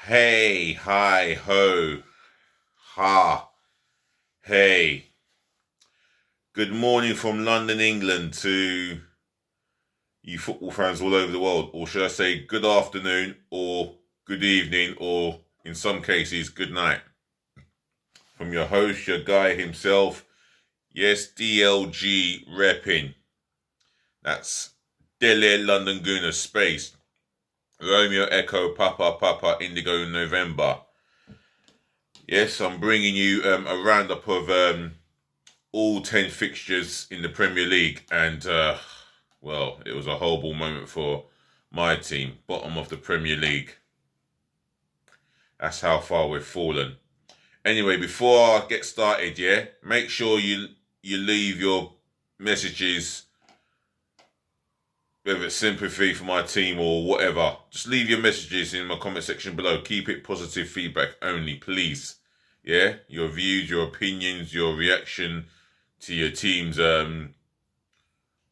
Hey, hi, ho, ha, hey. Good morning from London, England to you football fans all over the world. Or should I say good afternoon or good evening or in some cases good night. From your host, your guy himself. Yes, DLG repping. That's Delhi London Gooner Space. Romeo Echo Papa Papa Indigo November. Yes, I'm bringing you a roundup of all 10 fixtures in the Premier League, and well, it was a horrible moment for my team, bottom of the Premier League. That's how far we've fallen. Anyway, before I get started, make sure you leave your messages, whether it's sympathy for my team or whatever. Just leave your messages in my comment section below. Keep it positive feedback only, please. Yeah, your views, your opinions, your reaction to your team's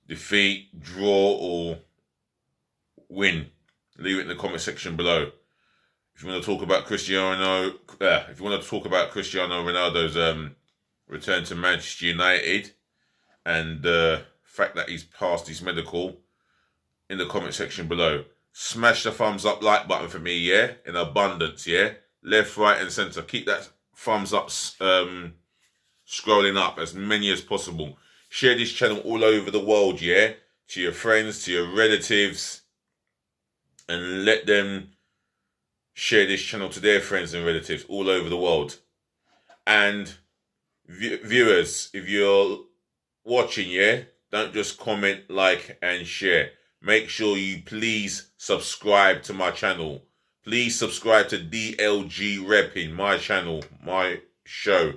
defeat, draw, or win. Leave it in the comment section below. If you want to talk about Cristiano Ronaldo's return to Manchester United and the fact that he's passed his medical, in the comment section below. Smash the thumbs up like button for me, in abundance, left, right, and centre. Keep that thumbs up scrolling up, as many as possible. Share this channel all over the world, to your friends, to your relatives, and let them share this channel to their friends and relatives all over the world. And viewers, if you're watching, don't just comment, like, and share. Make sure you please subscribe to my channel. Please subscribe to DLG Repping, my channel, my show.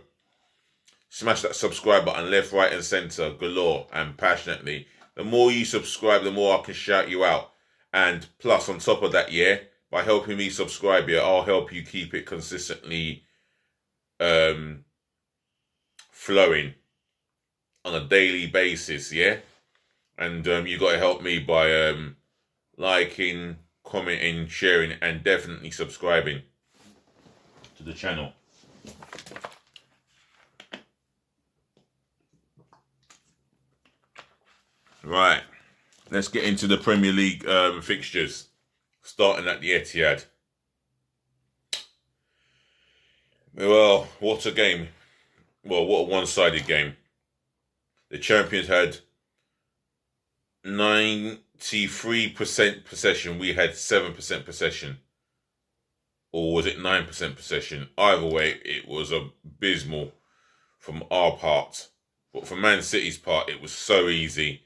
Smash that subscribe button left, right, and centre galore and passionately. The more you subscribe, the more I can shout you out. And plus, on top of that, by helping me subscribe, I'll help you keep it consistently flowing on a daily basis, And you got to help me by liking, commenting, sharing, and definitely subscribing to the channel. Right, let's get into the Premier League fixtures, starting at the Etihad. Well, what a game. Well, what a one-sided game. The champions had 93% possession. We had 7% possession. Or was it 9% possession? Either way, it was abysmal from our part. But for Man City's part, it was so easy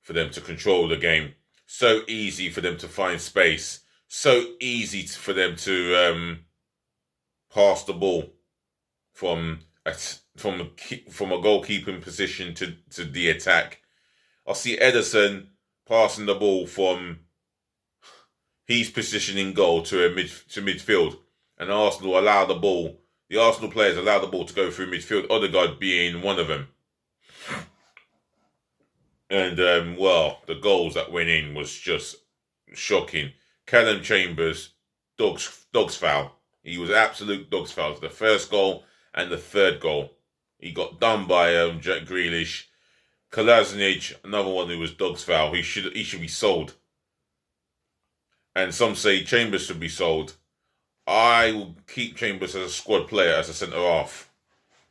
for them to control the game. So easy for them to find space. So easy for them to pass the ball from a goalkeeping position to the attack. I see Ederson passing the ball from his position in goal to midfield, and the Arsenal players allow the ball to go through midfield, Odegaard being one of them. And, the goals that went in was just shocking. Callum Chambers, dog's foul. He was absolute dog's foul. The first goal and the third goal. He got done by Jack Grealish. Kolasinac, another one who was dog's foul. He should be sold. And some say Chambers should be sold. I will keep Chambers as a squad player, as a centre-half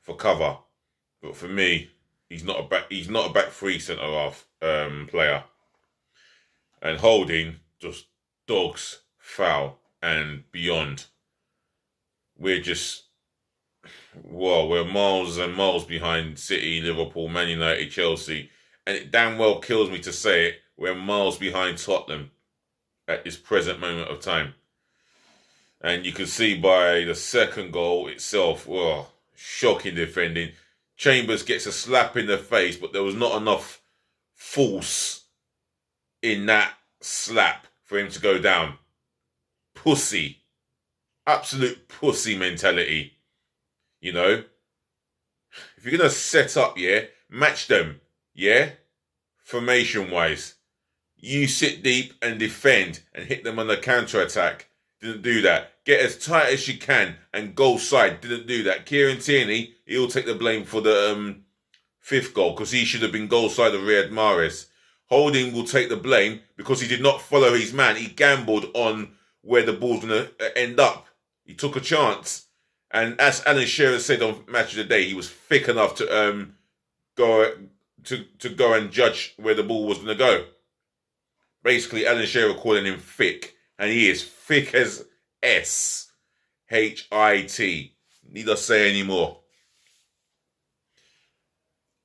for cover. But for me, he's not a back three centre-half player. And Holding, just dog's foul and beyond. We're miles and miles behind City, Liverpool, Man United, Chelsea. And it damn well kills me to say it, we're miles behind Tottenham at this present moment of time. And you can see by the second goal itself, shocking defending. Chambers gets a slap in the face, but there was not enough force in that slap for him to go down. Pussy. Absolute pussy mentality. If you're going to set up, match them, formation-wise. You sit deep and defend and hit them on the counter-attack. Didn't do that. get as tight as she can and goal side. Didn't do that. Kieran Tierney, he'll take the blame for the fifth goal because he should have been goal side of Riyad Mahrez. Holding will take the blame because he did not follow his man. He gambled on where the ball's going to end up. He took a chance. And as Alan Shearer said on Match of the Day, he was thick enough to go and judge where the ball was going to go. Basically, Alan Shearer calling him thick. And he is thick as S-H-I-T. Need I say any more?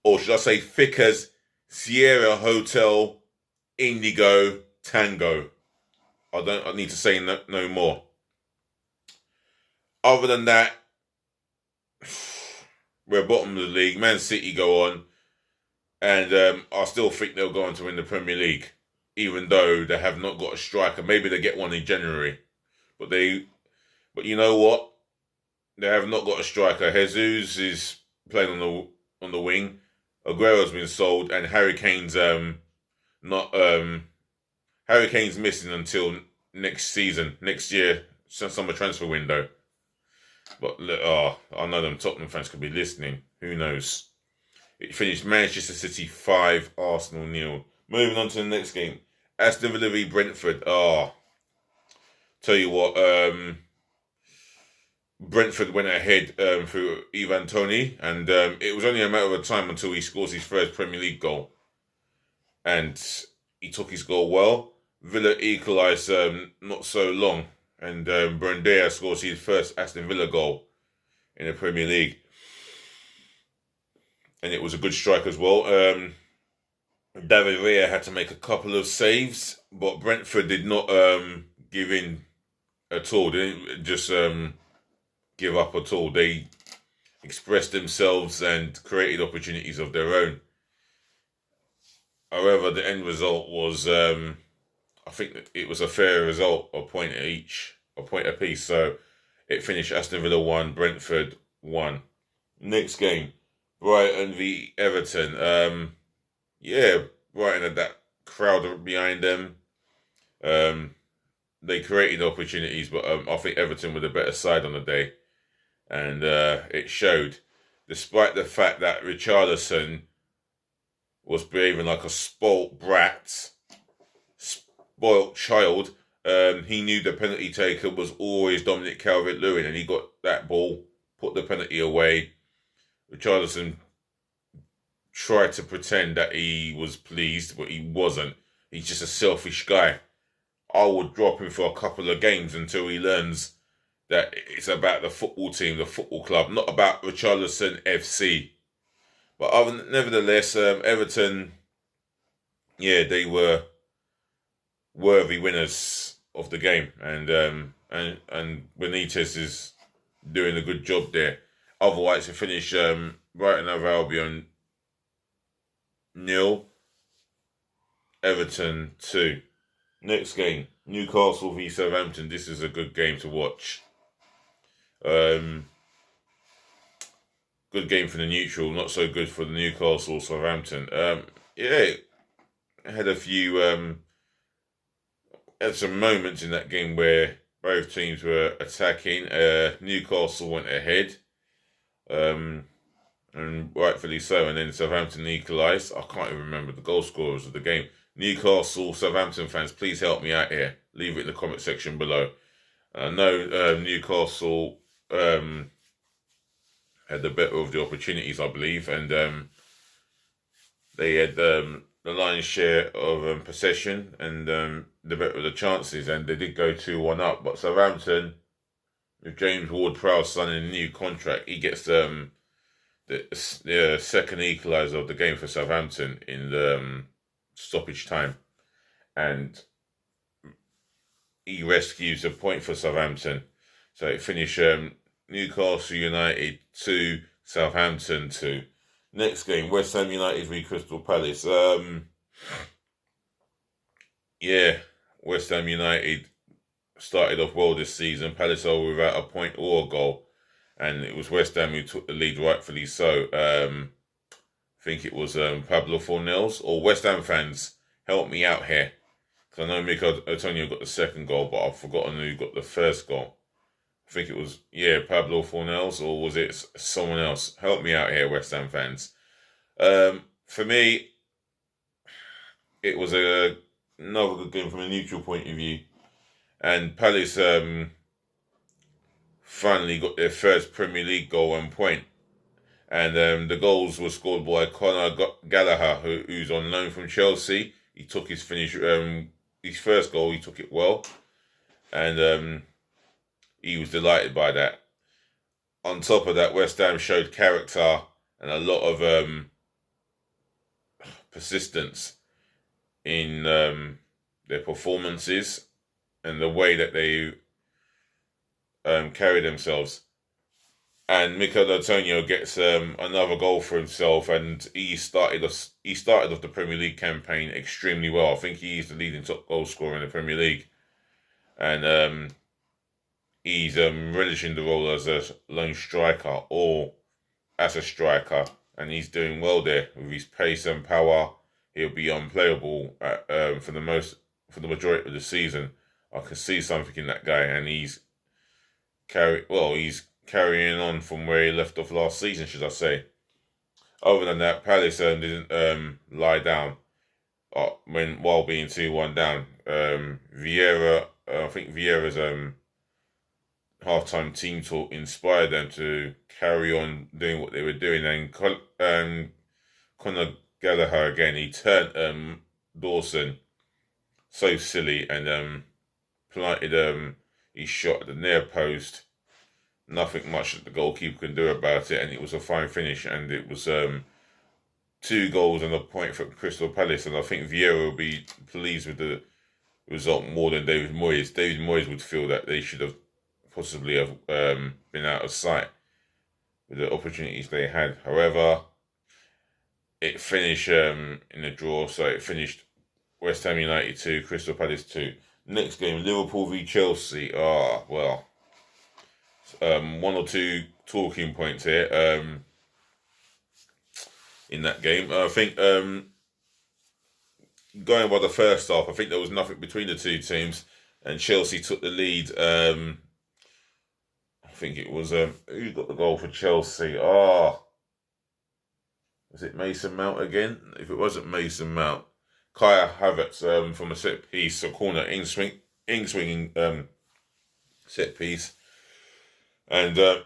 Or should I say thick as Sierra Hotel Indigo Tango? I need to say no more. Other than that, we're bottom of the league. Man City go on. And I still think they'll go on to win the Premier League. Even though they have not got a striker. Maybe they get one in January. But you know what? They have not got a striker. Jesus is playing on the wing. Aguero's been sold, and Harry Kane's missing until next season, next year, summer transfer window. But I know them Tottenham fans could be listening. Who knows? It finished Manchester City 5, Arsenal 0. Moving on to the next game, Aston Villa v Brentford. Tell you what, Brentford went ahead through Ivan Toney, and it was only a matter of time until he scores his first Premier League goal. And he took his goal well. Villa equalised not so long, and Buendia scores his first Aston Villa goal in the Premier League. And it was a good strike as well. David Raya had to make a couple of saves, but Brentford did not give in at all. They didn't just give up at all. They expressed themselves and created opportunities of their own. However, the end result was, I think that it was a fair result, a point apiece. So it finished Aston Villa 1, Brentford 1. Next game, Brighton v Everton. Brighton had that crowd behind them. They created opportunities, but I think Everton were the better side on the day. And it showed, despite the fact that Richarlison was behaving like a spoilt brat, spoilt child. He knew the penalty taker was always Dominic Calvert-Lewin, and he got that ball, put the penalty away. Richarlison tried to pretend that he was pleased, but he wasn't. He's just a selfish guy. I would drop him for a couple of games until he learns that it's about the football team, the football club, not about Richarlison FC. But nevertheless, Everton, they were worthy winners of the game, and Benitez is doing a good job there. Otherwise, to finish Brighton of Albion 0, Everton 2. Next game, Newcastle v Southampton. This is a good game to watch. Good game for the neutral, not so good for the Newcastle Southampton. Had a few had some moments in that game where both teams were attacking. Newcastle went ahead, and rightfully so, and then Southampton equalised. I can't even remember the goal scorers of the game. Newcastle, Southampton fans, please help me out here. Leave it in the comment section below. I know Newcastle had the better of the opportunities, I believe, and they had the lion's share of possession and the better of the chances, and they did go 2-1 up. But Southampton, with James Ward-Prowse signing a new contract, he gets the second equaliser of the game for Southampton in the stoppage time, and he rescues a point for Southampton. So it finished Newcastle United 2, Southampton 2. Next game, West Ham United v Crystal Palace. West Ham United started off well this season. Palace are without a point or a goal, and it was West Ham who took the lead, rightfully so. I think it was Pablo Fornells. Or West Ham fans, help me out here, because I know Mikel Antonio got the second goal, but I've forgotten who got the first goal. I think it was, Pablo Fornells, or was it someone else? Help me out here, West Ham fans. For me, it was another good game from a neutral point of view. And Palace finally got their first Premier League goal and point. And the goals were scored by Conor Gallagher, who's on loan from Chelsea. He took his his first goal, he took it well. And he was delighted by that. On top of that, West Ham showed character and a lot of persistence in their performances and the way that they carry themselves. And Mikel Antonio gets another goal for himself, and he started off the Premier League campaign extremely well. I think he's the leading top goal scorer in the Premier League, and he's relishing the role as a lone striker or as a striker, and he's doing well there with his pace and power. He'll be unplayable for the majority of the season. I can see something in that guy, and he's carrying on from where he left off last season, should I say. Other than that, Palace didn't lie down while being 2-1 down. I think Vieira's half-time team talk inspired them to carry on doing what they were doing. And Conor Gallagher again, he turned Dawson so silly and planted his shot at the near post. Nothing much that the goalkeeper can do about it, and it was a fine finish, and it was 2 goals and a point for Crystal Palace, and I think Vieira will be pleased with the result more than David Moyes. David Moyes would feel that they should have possibly been out of sight with the opportunities they had. However, it finished in a draw, so it finished West Ham United 2, Crystal Palace 2. Next game, Liverpool v Chelsea. One or two talking points here in that game. I think going by the first half, I think there was nothing between the two teams, and Chelsea took the lead. I think it was who got the goal for Chelsea? Was it Mason Mount again? If it wasn't Mason Mount, Kai Havertz from a set piece, a corner in swinging set piece. And the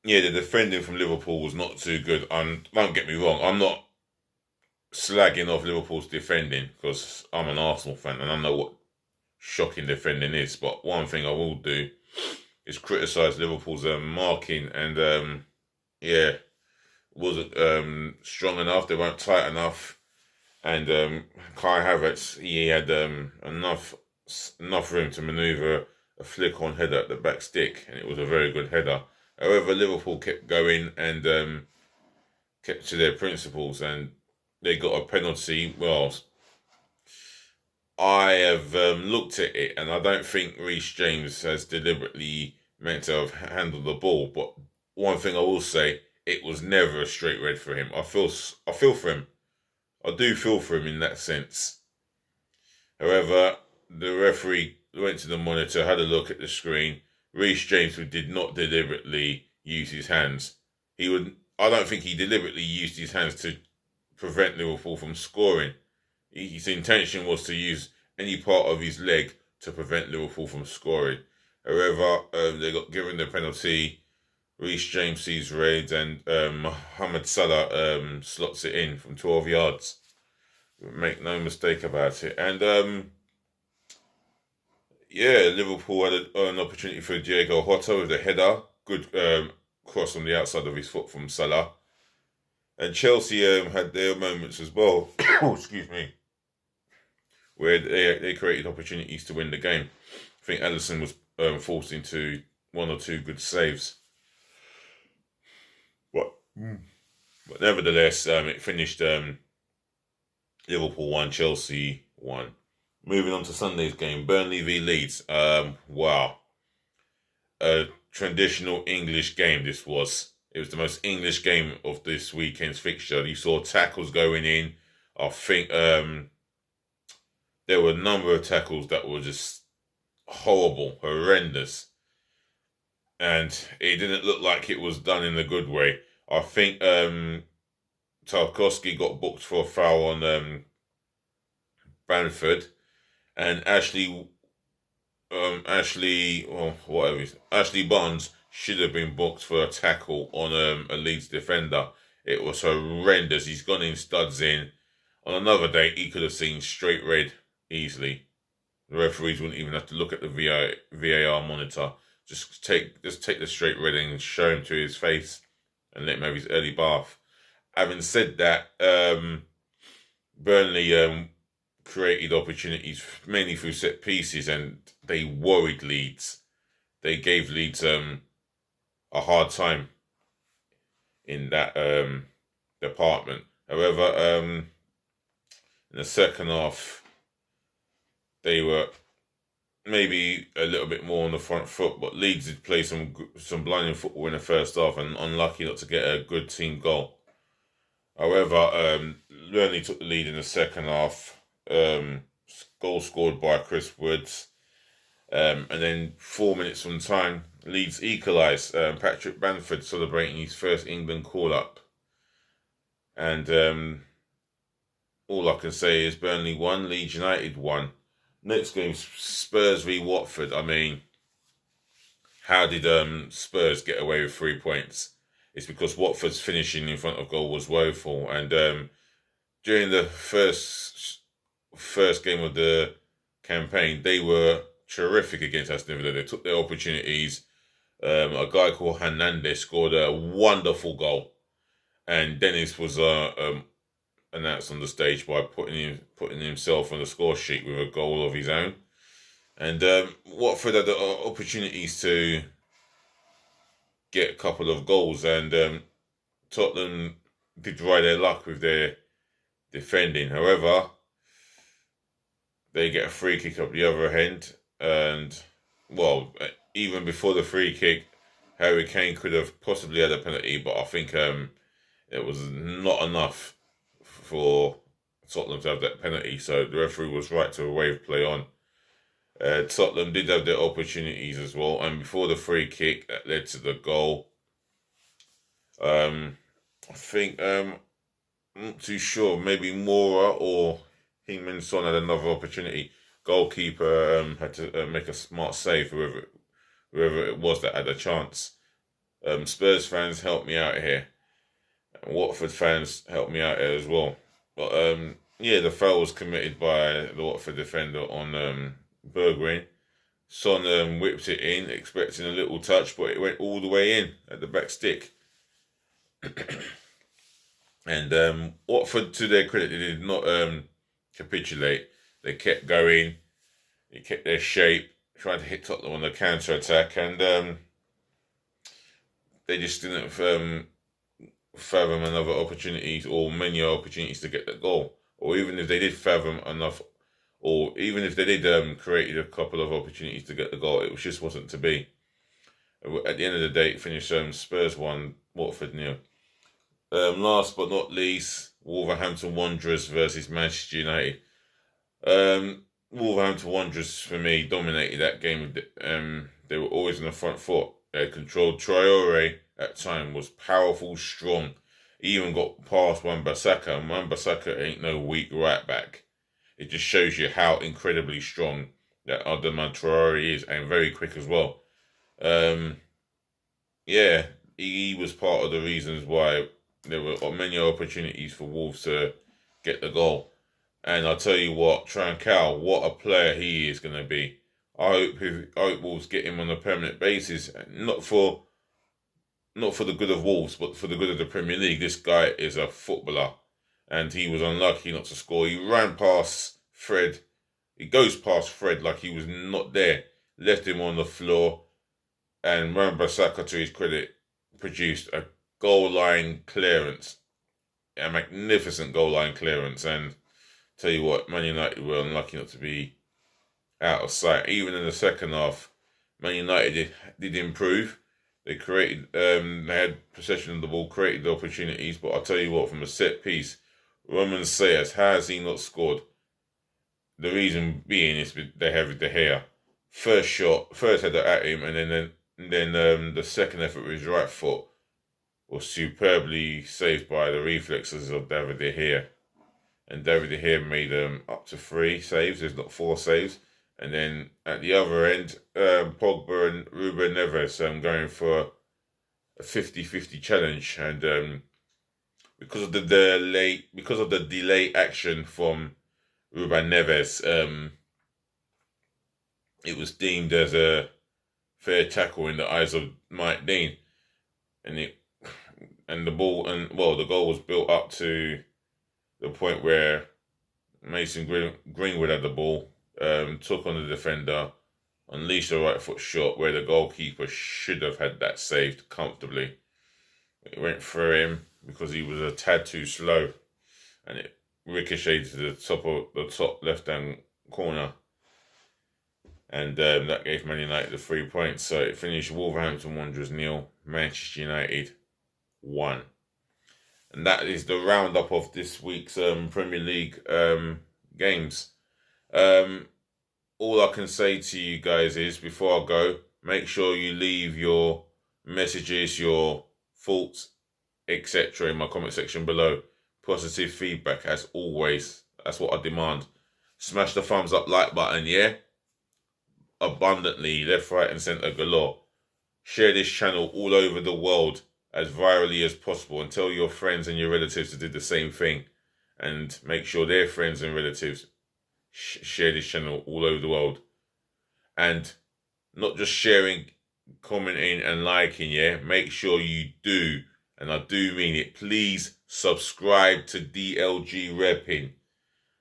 defending from Liverpool was not too good. Don't get me wrong, I'm not slagging off Liverpool's defending because I'm an Arsenal fan and I know what shocking defending is. But one thing I will do is criticise Liverpool's marking, and wasn't strong enough. They weren't tight enough, and Kai Havertz, he had enough room to manoeuvre a flick-on header at the back stick, and it was a very good header. However, Liverpool kept going and kept to their principles, and they got a penalty. Well, I have looked at it, and I don't think Reece James has deliberately meant to have handled the ball. But one thing I will say, it was never a straight red for him. I feel for him. I do feel for him in that sense. However, the referee went to the monitor, had a look at the screen. Reece James did not deliberately use his hands. I don't think he deliberately used his hands to prevent Liverpool from scoring. His intention was to use any part of his leg to prevent Liverpool from scoring. However, they got given the penalty. Reece James sees red, and Mohamed Salah slots it in from 12 yards. Make no mistake about it. And Liverpool had an opportunity for Diego Jota with a header. Good cross on the outside of his foot from Salah. And Chelsea had their moments as well. Excuse me. Where they created opportunities to win the game. I think Alisson was forced into 1 or 2 good saves. But nevertheless, it finished Liverpool 1, Chelsea 1. Moving on to Sunday's game, Burnley v Leeds. Wow. A traditional English game this was. It was the most English game of this weekend's fixture. You saw tackles going in. I think there were a number of tackles that were just horrible, horrendous, and it didn't look like it was done in a good way. I think Tarkowski got booked for a foul on Bamford, and Ashley Barnes should have been booked for a tackle on a Leeds defender. It was horrendous. He's gone in studs in. On another day, he could have seen straight red easily. The referees wouldn't even have to look at the VAR monitor. Just take the straight red and show him to his face and let him have his early bath. Having said that, Burnley created opportunities mainly through set pieces, and they worried Leeds. They gave Leeds a hard time in that department. However, in the second half, they were maybe a little bit more on the front foot, but Leeds did play some blinding football in the first half and unlucky not to get a good team goal. However, Burnley took the lead in the second half. Goal scored by Chris Woods. And then 4 minutes from time, Leeds equalised. Patrick Bamford celebrating his first England call-up. And all I can say is Burnley won, Leeds United won. Next game, Spurs v Watford. I mean, how did Spurs get away with 3 points? It's because Watford's finishing in front of goal was woeful. And during the first game of the campaign, they were terrific against Aston Villa. They took their opportunities. A guy called Hernandez scored a wonderful goal, and Dennis was announced on the stage by putting himself on the score sheet with a goal of his own. And Watford had the opportunities to get a couple of goals, and Tottenham did ride their luck with their defending. However, they get a free kick up the other end, and even before the free kick, Harry Kane could have possibly had a penalty, but I think it was not enough for Tottenham to have that penalty, so the referee was right to wave play on. Tottenham did have their opportunities as well, and before the free kick that led to the goal, I think I'm not too sure, maybe Mora or Heung-min Son had another opportunity. Goalkeeper had to make a smart save, whoever it was that had a chance. Spurs fans, help me out here. Watford fans, help me out here as well. But the foul was committed by the Watford defender on Bergwijn. Son whipped it in, expecting a little touch, but it went all the way in at the back stick. And Watford, to their credit, they did not capitulate. They kept going. They kept their shape, tried to hit Tottenham on the counter attack, and they just didn't fathom another opportunities or many opportunities to get the goal. Or even if they did fathom enough, or even if they did create a couple of opportunities to get the goal, it just wasn't to be. At the end of the day, it finished Spurs 1, Watford 0. Last but not least, Wolverhampton Wanderers versus Manchester United. Wolverhampton Wanderers, for me, dominated that game. They were always on the front foot. They controlled. Traore at time was powerful, strong. He even got past Wan-Bissaka, and Wan-Bissaka ain't no weak right back. It just shows you how incredibly strong that other man Traore is, and very quick as well. He was part of the reasons why there were many opportunities for Wolves to get the goal. And I'll tell you what, Trancao, what a player he is going to be. I hope Wolves get him on a permanent basis, not for the good of Wolves, but for the good of the Premier League. This guy is a footballer, and he was unlucky not to score. He ran past Fred. He goes past Fred like he was not there, left him on the floor, and Wan-Bissaka, to his credit, produced a goal line clearance, a magnificent goal line clearance. And tell you what, Man United were unlucky not to be out of sight. Even in the second half, Man United did improve. They created, they had possession of the ball, created the opportunities. But I'll tell you what, from a set piece, Roman Sayers, how has he not scored? The reason being is they have De Gea. first header at him, and then the second effort with his right foot was superbly saved by the reflexes of David De Gea. And David De Gea made up to 3 saves, there's not 4 saves. And then at the other end, Pogba and Ruben Neves going for a 50-50 challenge. And because of the delay action from Ruben Neves, it was deemed as a fair tackle in the eyes of Mike Dean, and the goal was built up to the point where Mason Greenwood had the ball, took on the defender, unleashed a right foot shot where the goalkeeper should have had that saved comfortably. It went through him because he was a tad too slow, and it ricocheted to the top left hand corner. And that gave Man United the 3 points. So it finished Wolverhampton Wanderers 0, Manchester United 1. And that is the roundup of this week's Premier League games. All I can say to you guys is, before I go, make sure you leave your messages, your thoughts, etc. in my comment section below. Positive feedback, as always. That's what I demand. Smash the thumbs up like button, yeah? Abundantly, left, right and centre galore. Share this channel all over the world as virally as possible, and tell your friends and your relatives to do the same thing, and make sure their friends and relatives share this channel all over the world. And not just sharing, commenting and liking, yeah, make sure you do, and I do mean it, please subscribe to DLG Repping.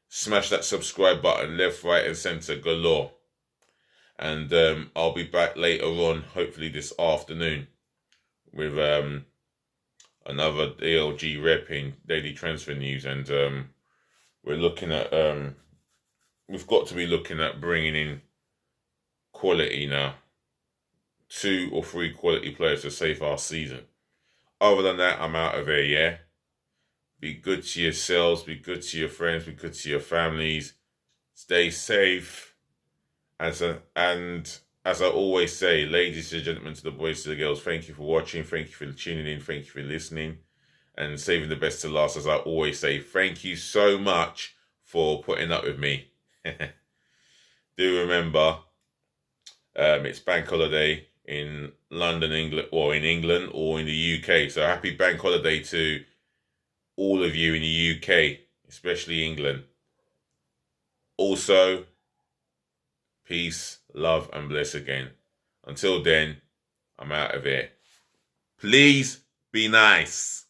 Smash that subscribe button, left, right and centre galore. And I'll be back later on, hopefully this afternoon, with another DLG Repping daily transfer news. And we're looking at, we've got to be looking at bringing in quality now. 2 or 3 quality players to save our season. Other than that, I'm out of here, yeah? Be good to yourselves, be good to your friends, be good to your families. Stay safe. As I always say, ladies and gentlemen, to the boys, to the girls, thank you for watching, thank you for tuning in, thank you for listening, and saving the best to last. As I always say, thank you so much for putting up with me. Do remember, it's bank holiday in London, England, or in England, or in the UK. So happy bank holiday to all of you in the UK, especially England. Also, peace, love, and bliss again. Until then, I'm out of here. Please be nice.